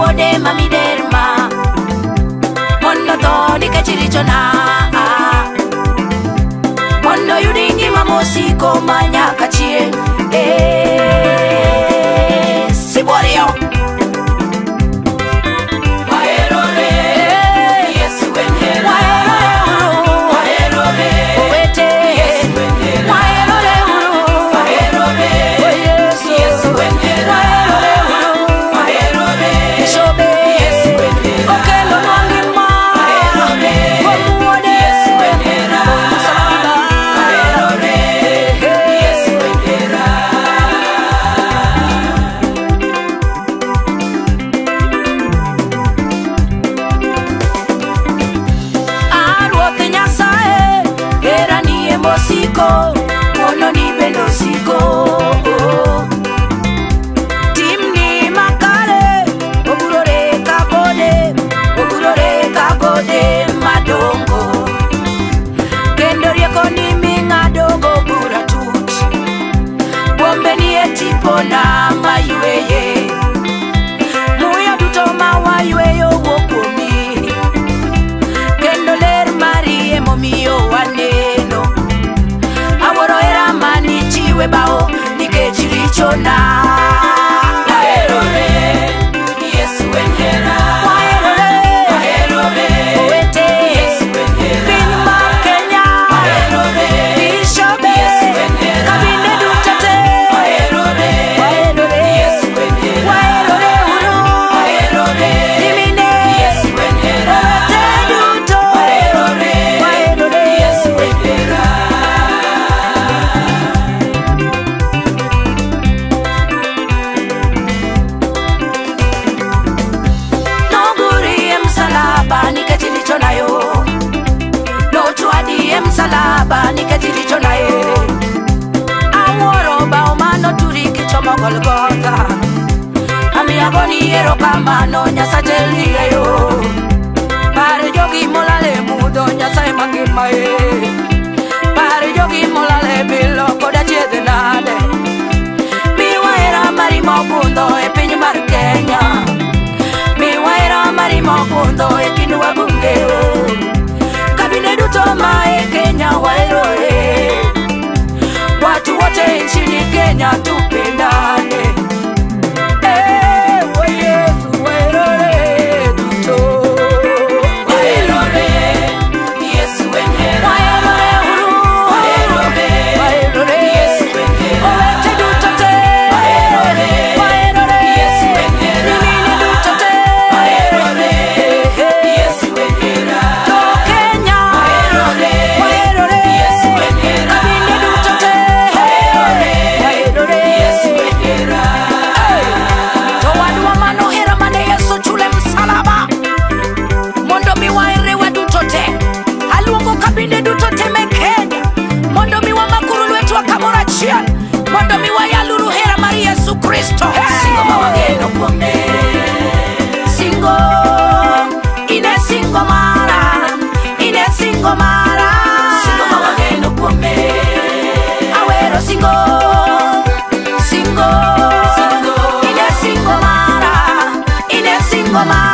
Wode mami derma mondo to di kachirichona mondo yudingi mamosiko manya kachie siborio mono ni bendo siko timni makale ogurore kakode madongo kendo rieko ni mingadogo buratut bombe ni etipo na mayueye muya duto mawayueyo wokomi kendo ler marie momiyo waneno aworo era mani chiwe bao nikechirichona aerore Yesu wenhera aerore owete Yesu wenhera piny mar Kenya aerore bishobe kabinde dutate aerore Yesu wenhera aerore uru aerore dimine Yesu wenhera owete duto aerore Yesu wenhera salaba nikajirichona aworo bao mano turiki chomo Golgotha amiyagoni ero kamano nyasatelieyo pare jogi molale mudo nyasaye mangimae pare jogi molale bilo koda chiedhe nade miwaera mari mogundo e piny mar Kenya miwaera mari mogundo e kind wabungeo kabine duto mae Kenya waeroe watu wote nchini Kenya tupendane Yesu waeroe duto waeroe Yesu wenhera waeroe Yesu wenhera owete duto te waeroe Yesu wenhera nimine duto te waeroe Yesu wenhera mondo miwa yaluru hera mari Yesu Kristo singo mawageno kuome singo ine singo mara singo mawageno kuome awero singo ine singo mara